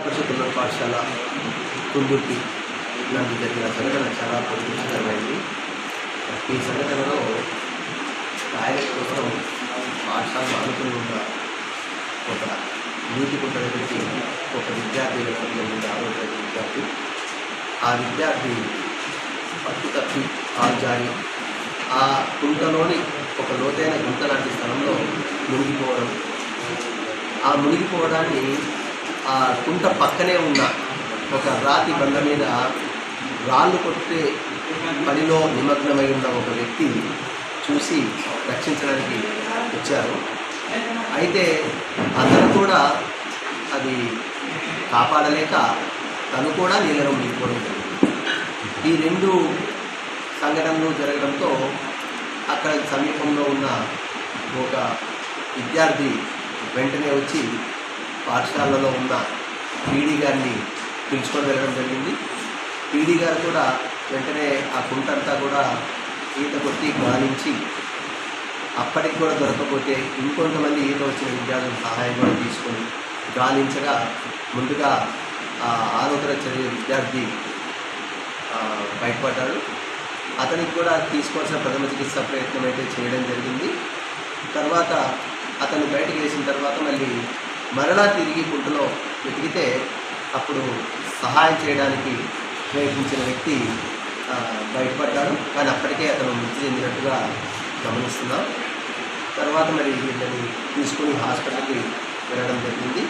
పరిషత్ ఉన్నత పాఠశాల కుందుర్తి లాంటి జరిగిన సంఘటన చాలా దురదృష్టకరమైంది. ఈ సంఘటనలో టాయిలెట్ కోసం పాఠశాలను ఆనుకుని ఉన్న ఒక నీటి కుంట దగ్గరికి ఒక విద్యార్థి వెళ్ళడం జరిగింది. 6వ తరగతి విద్యార్థి. ఆ విద్యార్థి పట్టు తప్పి కాలు జారి ఆ కుంటలోని ఒక లోతైన గుంట లాంటి స్థలంలో మునిగిపోవడం. ఆ మునిగిపోవడాన్ని ఆ కుంట పక్కనే ఉన్న ఒక రాతి బండ మీద రాళ్ళు కొట్టే పనిలో నిమగ్నమై ఉన్న ఒక వ్యక్తి చూసి రక్షించడానికి వచ్చారు. అయితే అతను కూడా అది కాపాడలేక తను కూడా నీళ్ళలో మునిగిపోవడం జరిగింది. ఈ రెండు సంఘటనలు జరగడంతో అక్కడ సమీపంలో ఉన్న ఒక విద్యార్థి వెంటనే వచ్చి పాఠశాలలో ఉన్న పీడీ గారిని పిలుచుకొని వెళ్ళడం జరిగింది. పీడీ గారు కూడా వెంటనే ఆ కుంటంతా కూడా ఈత కొట్టి గాలించి అప్పటికి కూడా దొరకకపోతే ఇంకొంతమంది ఈత వచ్చిన విద్యార్థుల సహాయం కూడా తీసుకొని గాలించగా ముందుగా 6వ తరగతి చదివే విద్యార్థి బయటపడ్డాడు. అతనికి కూడా తీసుకోవాల్సిన ప్రథమ చికిత్స ప్రయత్నం అయితే చేయడం జరిగింది. తర్వాత అతను బయటకు వేసిన తర్వాత మరలా తిరిగి కుంటలో వెతికితే అప్పుడు సహాయం చేయడానికి ప్రయత్నించిన వ్యక్తి బయటపడ్డాడు. కానీ అప్పటికే అతను మృతి చెందినట్టుగా గమనిస్తున్నాం. తర్వాత వీళ్ళని తీసుకుని హాస్పిటల్కి వెళ్ళడం జరిగింది.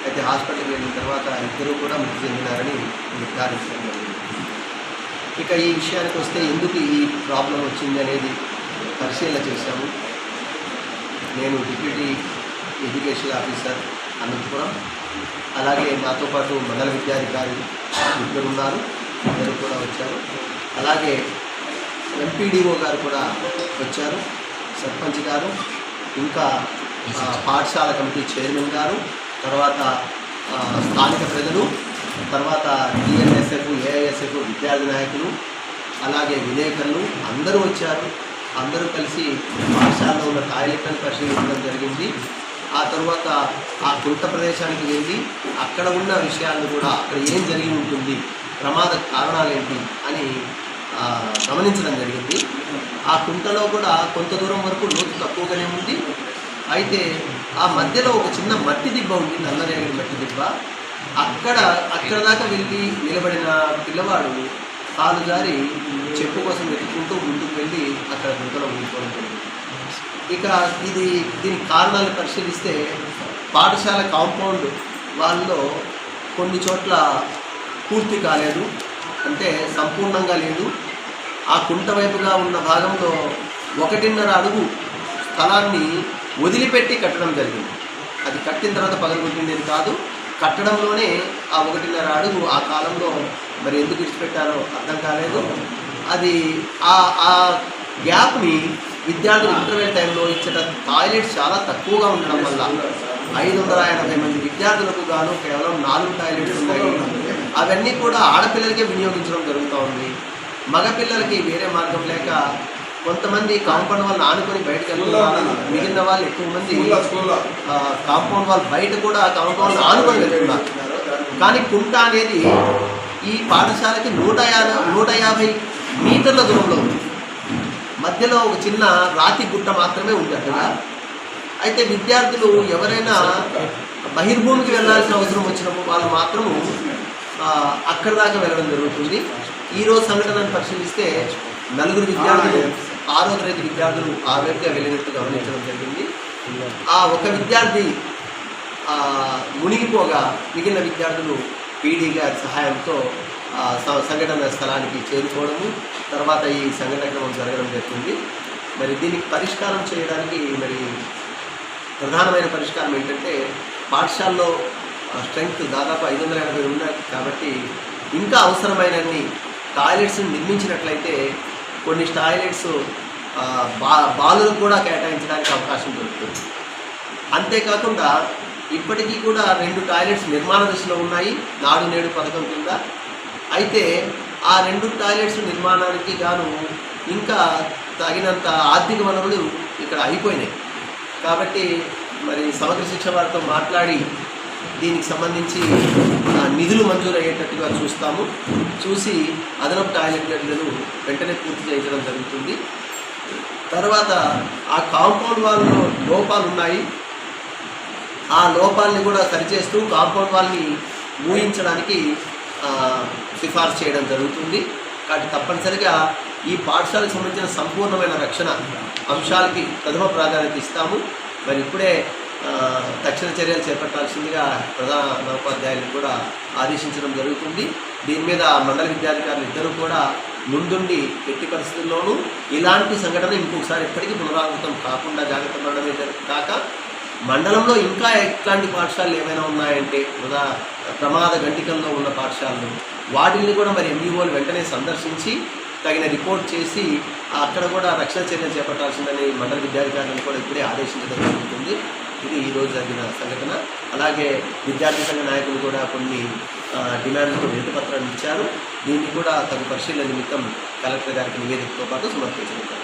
అయితే హాస్పిటల్కి వెళ్ళిన తర్వాత ఇద్దరు కూడా మృతి చెందినారని నిర్ధారించడం జరిగింది. ఇక ఈ విషయానికి వస్తే ఎందుకు ఈ ప్రాబ్లం వచ్చింది అనేది పరిశీలన చేశాము. నేను డిప్యూటీ ఎడ్యుకేషన్ ఆఫీసర్ అనంతపురం, అలాగే నాతో పాటు మండల విద్యాధికారి ఇద్దరు ఉన్నారు, ఇద్దరు కూడా వచ్చారు. అలాగే ఎంపీడీఓ గారు కూడా వచ్చారు, సర్పంచ్ గారు, ఇంకా పాఠశాల కమిటీ చైర్మన్ గారు, తర్వాత స్థానిక ప్రజలు, తర్వాత టీఎన్ఎస్ఎఫ్, ఏఐఎస్ఎఫ్ విద్యార్థి నాయకులు, అలాగే విలేకరులు అందరూ వచ్చారు. అందరూ కలిసి పాఠశాలలో ఉన్న టాయిలెట్లను పరిశీలించడం జరిగింది. ఆ తర్వాత ఆ కుంట ప్రదేశానికి వెళ్ళి అక్కడ ఉన్న విషయాలను కూడా అక్కడ ఏం జరిగి ఉంటుంది, ప్రమాద కారణాలు ఏంటి అని గమనించడం జరిగింది. ఆ కుంటలో కూడా కొంత దూరం వరకు లోతు తక్కువగానే ఉంది. అయితే ఆ మధ్యలో ఒక చిన్న మట్టి దిబ్బ ఉంది, నల్లరేగడి మట్టి దిబ్బ. అక్కడ దాకా వెళ్ళి నిలబడిన పిల్లవాడు కాలు జారి చెప్పు కోసం వెతుక్కుంటూ ముందుకు వెళ్ళి అక్కడ గుంటలో ఉండిపోవడం జరిగింది. ఇక దీని కారణాలను పరిశీలిస్తే పాఠశాల కాంపౌండ్ వాళ్ళలో కొన్ని చోట్ల పూర్తి కాలేదు, అంటే సంపూర్ణంగా లేదు. ఆ కుంట వైపుగా ఉన్న భాగంలో 1.5 అడుగు స్థలాన్ని వదిలిపెట్టి కట్టడం జరిగింది. అది కట్టిన తర్వాత పగలగొట్టిండేది కాదు, కట్టడంలోనే ఆ 1.5 అడుగు ఆ కాలంలో ఎందుకు విడిచిపెట్టారో అర్థం కాలేదు. అది ఆ గ్యాప్ని విద్యార్థులు ఇంటర్వెల్ టైంలో ఇచ్చిన టాయిలెట్స్ చాలా తక్కువగా ఉండడం వల్ల 580 మంది విద్యార్థులకు గాను కేవలం 4 టాయిలెట్స్ ఉన్నాయి. అవన్నీ కూడా ఆడపిల్లలకే వినియోగించడం జరుగుతూ ఉంది. మగపిల్లలకి వేరే మార్గం లేక కొంతమంది కాంపౌండ్ వాళ్ళు ఆనుకొని బయటకు వెళ్తున్నారు, మిగిలిన వాళ్ళు ఎక్కువ మంది కాంపౌండ్ వాళ్ళు బయట కూడా కాంపౌండ్ ఆనుకొని వెళ్తున్నారు. కానీ కుంట అనేది ఈ పాఠశాలకి 150 మీటర్ల దూరంలో ఉంది. మధ్యలో ఒక చిన్న రాతి గుట్ట మాత్రమే ఉంది అక్కడ. అయితే విద్యార్థులు ఎవరైనా బహిర్భూమికి వెళ్ళాల్సిన అవసరం వచ్చినప్పుడు వాళ్ళు మాత్రము అక్కడి దాకా వెళ్ళడం జరుగుతుంది. ఈరోజు సంఘటనను పరిశీలిస్తే 4 విద్యార్థులు 6వ తరగతి విద్యార్థులు ఆ వైపుగా వెళ్ళినట్టు గమనించడం జరిగింది. ఆ ఒక విద్యార్థి మునిగిపోగా మిగిలిన విద్యార్థులు పీడీ గారి సహాయంతో సంఘటన స్థలానికి చేరుకోవడము, తర్వాత ఈ సంఘటన జరగడం జరుగుతుంది. దీనికి పరిష్కారం చేయడానికి ప్రధానమైన పరిష్కారం ఏంటంటే పాఠశాలలో స్ట్రెంగ్త్ దాదాపు 580 ఉన్నాయి కాబట్టి ఇంకా అవసరమైనన్ని టాయిలెట్స్ నిర్మించినట్లయితే కొన్ని టాయిలెట్స్ బాలులకు కూడా కేటాయించడానికి అవకాశం దొరుకుతుంది. అంతేకాకుండా ఇప్పటికీ కూడా 2 టాయిలెట్స్ నిర్మాణ దశలో ఉన్నాయి నాడు నేడు పథకం కింద. అయితే ఆ 2 టాయిలెట్స్ నిర్మాణానికి గాను ఇంకా తగినంత ఆర్థిక వనరులు ఇక్కడ అయిపోయినాయి. కాబట్టి సమగ్ర శిక్ష వారితో మాట్లాడి దీనికి సంబంధించి నిధులు మంజూరు అయ్యేటట్టుగా చూసి అదనపు టాయిలెట్లను వెంటనే పూర్తి చేయించడం జరుగుతుంది. తర్వాత ఆ కాంపౌండ్ వాళ్ళలో లోపాలు ఉన్నాయి, ఆ లోపాలని కూడా సరిచేస్తూ కాంపౌండ్ వాళ్ళని ఊహించడానికి సిఫార్సు చేయడం జరుగుతుంది. కాబట్టి తప్పనిసరిగా ఈ పాఠశాలకు సంబంధించిన సంపూర్ణమైన రక్షణ అంశాలకి ప్రథమ ప్రాధాన్యత ఇస్తాము. మరి ఇప్పుడే తక్షణ చర్యలు చేపట్టాల్సిందిగా ప్రధానోపాధ్యాయులను కూడా ఆదేశించడం జరుగుతుంది. దీని మీద మండల విద్యాధికారులు ఇద్దరూ కూడా ముందుండి ఎట్టి పరిస్థితుల్లోనూ ఇలాంటి సంఘటన ఇంకొకసారి ఎప్పటికీ పునరావృతం కాకుండా జాగ్రత్త పడడమే కాక మండలంలో ఇంకా ఎట్లాంటి పాఠశాలలు ఏమైనా ఉన్నాయంటే ప్రమాద గంటికంలో ఉన్న పాఠశాలలు వాటిని కూడా మరి ఎంఈఓలు వెంటనే సందర్శించి తగిన రిపోర్ట్ చేసి అక్కడ కూడా రక్షణ చర్యలు చేపట్టాల్సిందని మండల విద్యాధికారులను కూడా ఇప్పుడే ఆదేశించడం జరుగుతుంది. ఇది ఈరోజు జరిగిన సంఘటన. అలాగే విద్యార్థి సంఘ నాయకులు కూడా కొన్ని డిమాండ్లతో వినతిపత్రాన్ని ఇచ్చారు. దీన్ని కూడా తగు పరిశీలన నిమిత్తం కలెక్టర్ గారికి నివేదికతో పాటు సమర్పించడం.